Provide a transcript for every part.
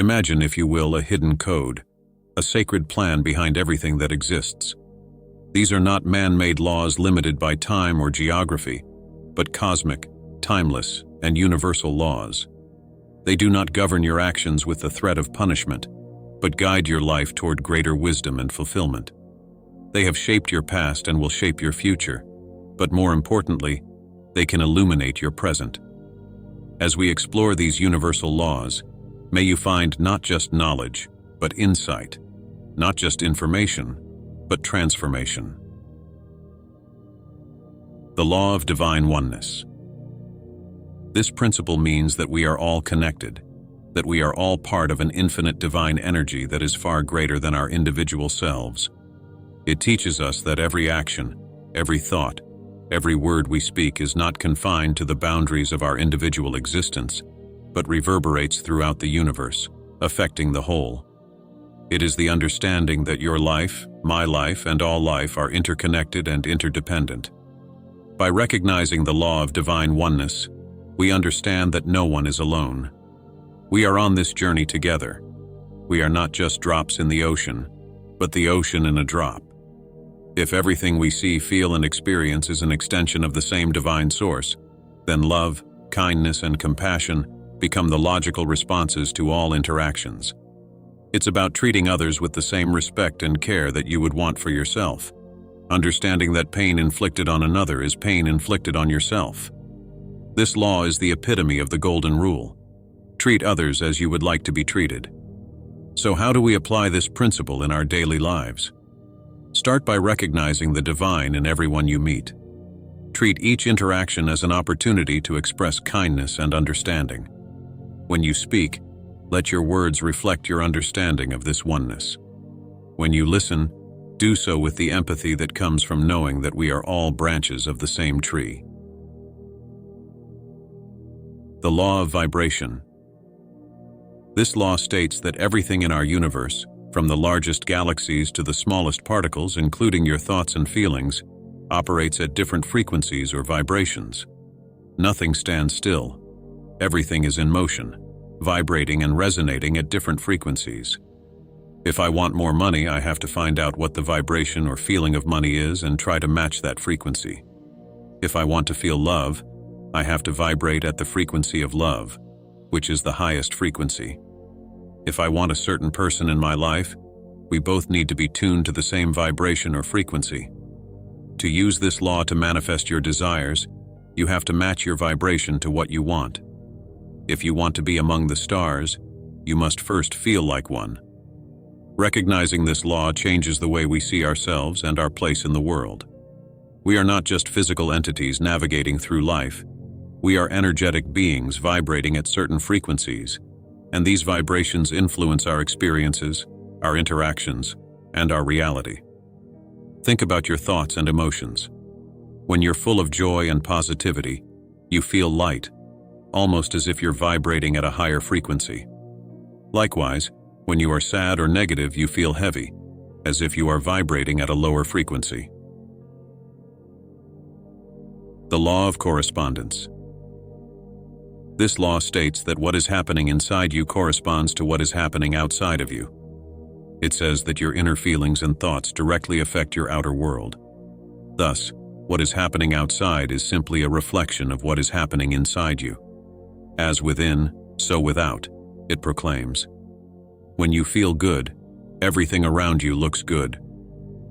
Imagine, if you will, a hidden code, a sacred plan behind everything that exists. These are not man-made laws limited by time or geography, but cosmic, timeless, and universal laws. They do not govern your actions with the threat of punishment, but guide your life toward greater wisdom and fulfillment. They have shaped your past and will shape your future, but more importantly, they can illuminate your present. As we explore these universal laws, may you find not just knowledge, but insight, not just information, but transformation. The law of divine oneness. This principle means that we are all connected, that we are all part of an infinite divine energy that is far greater than our individual selves. It teaches us that every action, every thought, every word we speak is not confined to the boundaries of our individual existence, but reverberates throughout the universe, affecting the whole. It is the understanding that your life, my life, and all life are interconnected and interdependent. By recognizing the law of divine oneness, we understand that no one is alone. We are on this journey together. We are not just drops in the ocean, but the ocean in a drop. If everything we see, feel, and experience is an extension of the same divine source, then love, kindness, and compassion become the logical responses to all interactions. It's about treating others with the same respect and care that you would want for yourself, understanding that pain inflicted on another is pain inflicted on yourself. This law is the epitome of the golden rule. Treat others as you would like to be treated. So how do we apply this principle in our daily lives? Start by recognizing the divine in everyone you meet. Treat each interaction as an opportunity to express kindness and understanding. When you speak, let your words reflect your understanding of this oneness. When you listen, do so with the empathy that comes from knowing that we are all branches of the same tree. The law of vibration. This law states that everything in our universe, from the largest galaxies to the smallest particles, including your thoughts and feelings, operates at different frequencies or vibrations. Nothing stands still. Everything is in motion, vibrating and resonating at different frequencies. If I want more money, I have to find out what the vibration or feeling of money is and try to match that frequency. If I want to feel love, I have to vibrate at the frequency of love, which is the highest frequency. If I want a certain person in my life, we both need to be tuned to the same vibration or frequency. To use this law to manifest your desires, you have to match your vibration to what you want. If you want to be among the stars, you must first feel like one. Recognizing this law changes the way we see ourselves and our place in the world. We are not just physical entities navigating through life. We are energetic beings vibrating at certain frequencies, and these vibrations influence our experiences, our interactions, and our reality. Think about your thoughts and emotions. When you're full of joy and positivity, you feel light, almost as if you're vibrating at a higher frequency. Likewise, when you are sad or negative, you feel heavy, as if you are vibrating at a lower frequency. The law of correspondence. This law states that what is happening inside you corresponds to what is happening outside of you. It says that your inner feelings and thoughts directly affect your outer world. Thus, what is happening outside is simply a reflection of what is happening inside you. As within, so without, it proclaims. When you feel good, everything around you looks good.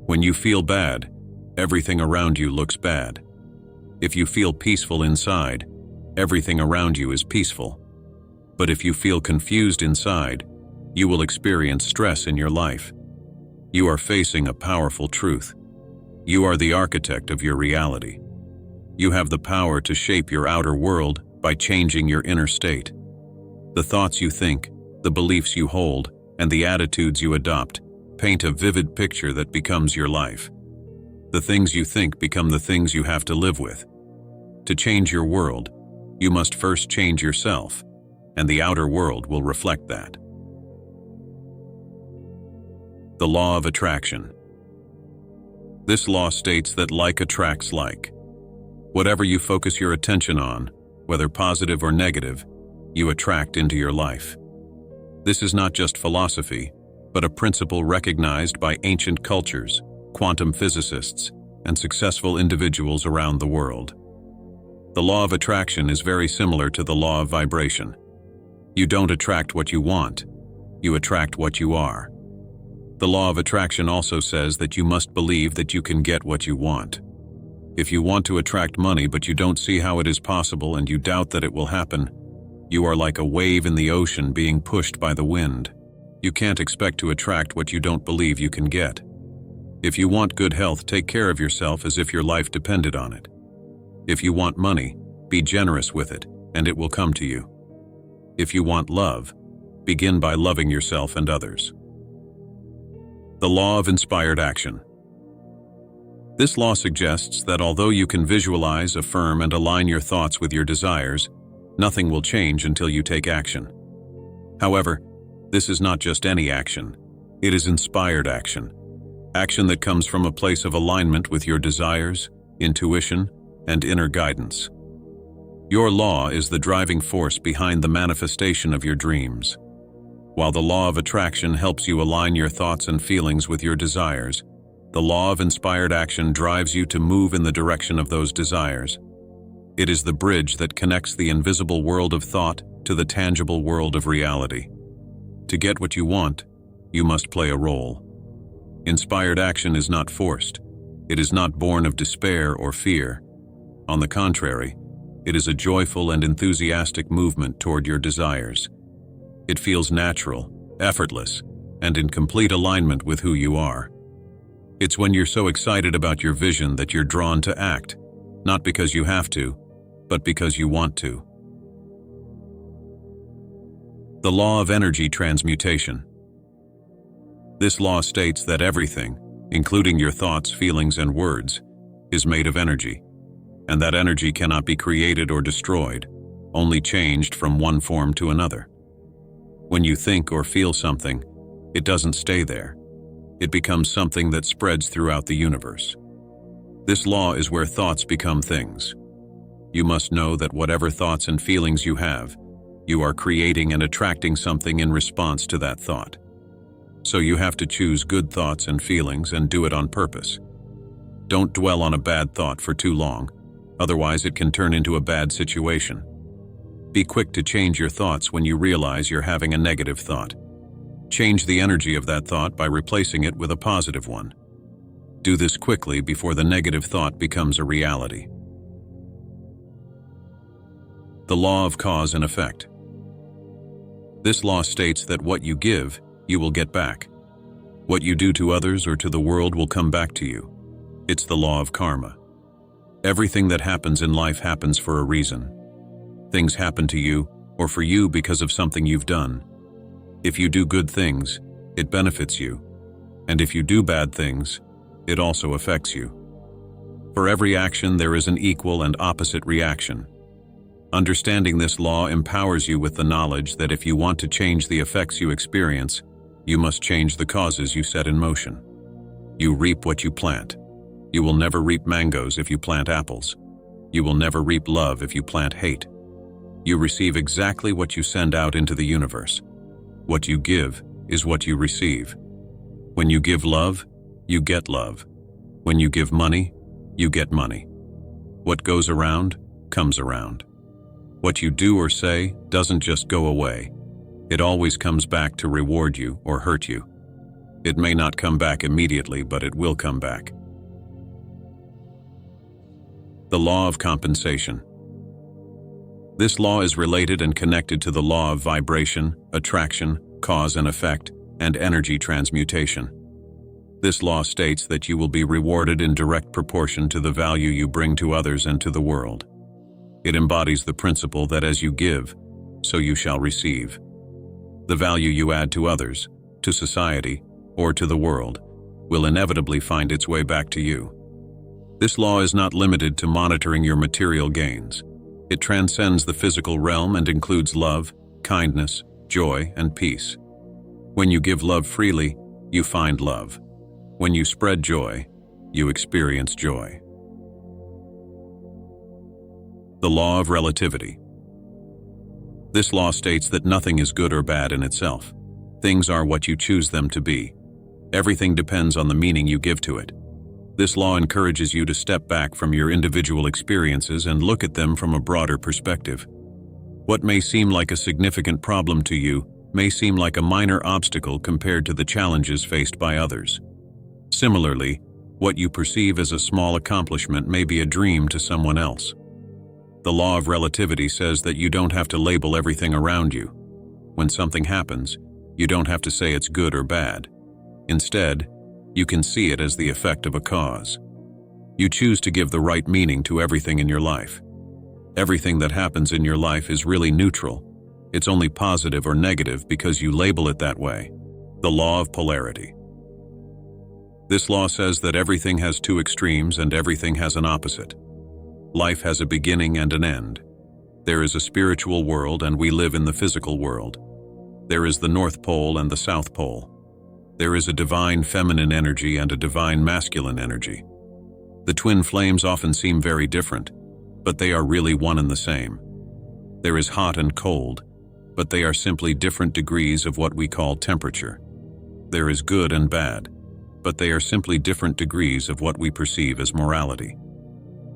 When you feel bad, everything around you looks bad. If you feel peaceful inside, everything around you is peaceful. But if you feel confused inside, you will experience stress in your life. You are facing a powerful truth. You are the architect of your reality. You have the power to shape your outer world by changing your inner state. The thoughts you think, the beliefs you hold, and the attitudes you adopt paint a vivid picture that becomes your life. The things you think become the things you have to live with. To change your world, you must first change yourself, and the outer world will reflect that. The law of attraction. This law states that like attracts like. Whatever you focus your attention on, whether positive or negative, you attract into your life. This is not just philosophy, but a principle recognized by ancient cultures, quantum physicists, and successful individuals around the world. The law of attraction is very similar to the law of vibration. You don't attract what you want, you attract what you are. The law of attraction also says that you must believe that you can get what you want. If you want to attract money but you don't see how it is possible and you doubt that it will happen, you are like a wave in the ocean being pushed by the wind. You can't expect to attract what you don't believe you can get. If you want good health, take care of yourself as if your life depended on it. If you want money, be generous with it, and it will come to you. If you want love, begin by loving yourself and others. The law of inspired action. This law suggests that although you can visualize, affirm, and align your thoughts with your desires, nothing will change until you take action. However, this is not just any action. It is inspired action. Action that comes from a place of alignment with your desires, intuition, and inner guidance. Your law is the driving force behind the manifestation of your dreams. While the law of attraction helps you align your thoughts and feelings with your desires, the law of inspired action drives you to move in the direction of those desires. It is the bridge that connects the invisible world of thought to the tangible world of reality. To get what you want, you must play a role. Inspired action is not forced. It is not born of despair or fear. On the contrary, it is a joyful and enthusiastic movement toward your desires. It feels natural, effortless, and in complete alignment with who you are. It's when you're so excited about your vision that you're drawn to act, not because you have to, but because you want to. The law of energy transmutation. This law states that everything, including your thoughts, feelings, and words, is made of energy, and that energy cannot be created or destroyed, only changed from one form to another. When you think or feel something, it doesn't stay there. It becomes something that spreads throughout the universe. This law is where thoughts become things. You must know that whatever thoughts and feelings you have, you are creating and attracting something in response to that thought. So you have to choose good thoughts and feelings and do it on purpose. Don't dwell on a bad thought for too long, otherwise it can turn into a bad situation. Be quick to change your thoughts when you realize you're having a negative thought. Change the energy of that thought by replacing it with a positive one. Do this quickly before the negative thought becomes a reality. The law of cause and effect. This law states that what you give, you will get back. What you do to others or to the world will come back to you. It's the law of karma. Everything that happens in life happens for a reason. Things happen to you, or for you because of something you've done. If you do good things, it benefits you. And if you do bad things, it also affects you. For every action, there is an equal and opposite reaction. Understanding this law empowers you with the knowledge that if you want to change the effects you experience, you must change the causes you set in motion. You reap what you plant. You will never reap mangoes if you plant apples. You will never reap love if you plant hate. You receive exactly what you send out into the universe. What you give is what you receive. When you give love, you get love. When you give money, you get money. What goes around, comes around. What you do or say doesn't just go away. It always comes back to reward you or hurt you. It may not come back immediately, but it will come back. The law of compensation. This law is related and connected to the law of vibration, attraction, cause and effect, and energy transmutation. This law states that you will be rewarded in direct proportion to the value you bring to others and to the world. It embodies the principle that as you give, so you shall receive. The value you add to others, to society, or to the world will inevitably find its way back to you. This law is not limited to monitoring your material gains. It transcends the physical realm and includes love, kindness, joy, and peace. When you give love freely, you find love. When you spread joy, you experience joy. The law of relativity. This law states that nothing is good or bad in itself. Things are what you choose them to be. Everything depends on the meaning you give to it. This law encourages you to step back from your individual experiences and look at them from a broader perspective. What may seem like a significant problem to you may seem like a minor obstacle compared to the challenges faced by others. Similarly, what you perceive as a small accomplishment may be a dream to someone else. The law of relativity says that you don't have to label everything around you. When something happens, you don't have to say it's good or bad. Instead, you can see it as the effect of a cause. You choose to give the right meaning to everything in your life. Everything that happens in your life is really neutral. It's only positive or negative because you label it that way. The law of polarity. This law says that everything has two extremes and everything has an opposite. Life has a beginning and an end. There is a spiritual world and we live in the physical world. There is the North Pole and the South Pole. There is a divine feminine energy and a divine masculine energy. The twin flames often seem very different, but they are really one and the same. There is hot and cold, but they are simply different degrees of what we call temperature. There is good and bad, but they are simply different degrees of what we perceive as morality.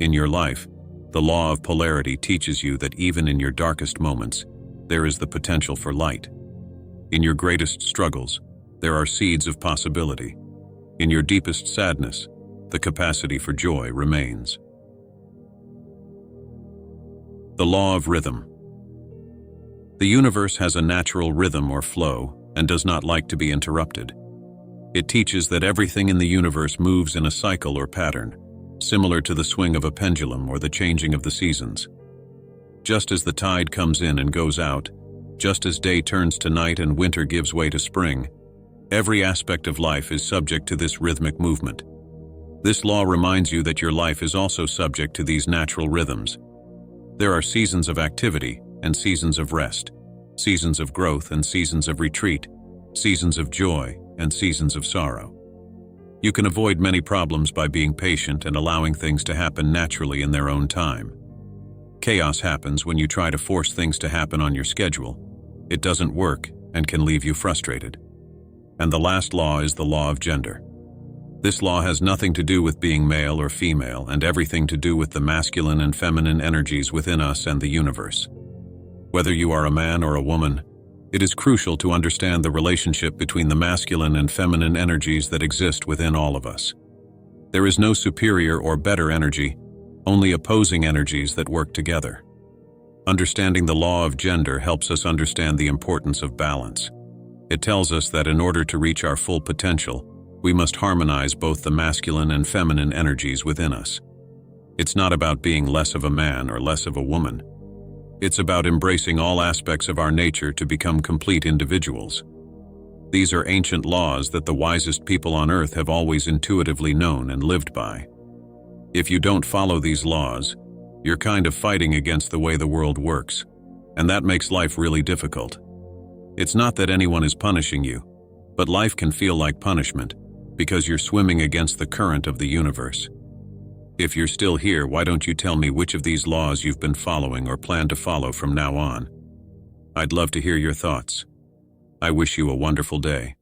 In your life, the law of polarity teaches you that even in your darkest moments, there is the potential for light. In your greatest struggles, there are seeds of possibility. In your deepest sadness, the capacity for joy remains. The law of rhythm. The universe has a natural rhythm or flow and does not like to be interrupted. It teaches that everything in the universe moves in a cycle or pattern, similar to the swing of a pendulum or the changing of the seasons. Just as the tide comes in and goes out, just as day turns to night and winter gives way to spring, every aspect of life is subject to this rhythmic movement. This law reminds you that your life is also subject to these natural rhythms. There are seasons of activity and seasons of rest, seasons of growth and seasons of retreat, seasons of joy and seasons of sorrow. You can avoid many problems by being patient and allowing things to happen naturally in their own time. Chaos happens when you try to force things to happen on your schedule. It doesn't work and can leave you frustrated. And the last law is the law of gender. This law has nothing to do with being male or female and everything to do with the masculine and feminine energies within us and the universe. Whether you are a man or a woman, it is crucial to understand the relationship between the masculine and feminine energies that exist within all of us. There is no superior or better energy, only opposing energies that work together. Understanding the law of gender helps us understand the importance of balance. It tells us that in order to reach our full potential, we must harmonize both the masculine and feminine energies within us. It's not about being less of a man or less of a woman. It's about embracing all aspects of our nature to become complete individuals. These are ancient laws that the wisest people on earth have always intuitively known and lived by. If you don't follow these laws, you're kind of fighting against the way the world works, and that makes life really difficult. It's not that anyone is punishing you, but life can feel like punishment because you're swimming against the current of the universe. If you're still here, why don't you tell me which of these laws you've been following or plan to follow from now on? I'd love to hear your thoughts. I wish you a wonderful day.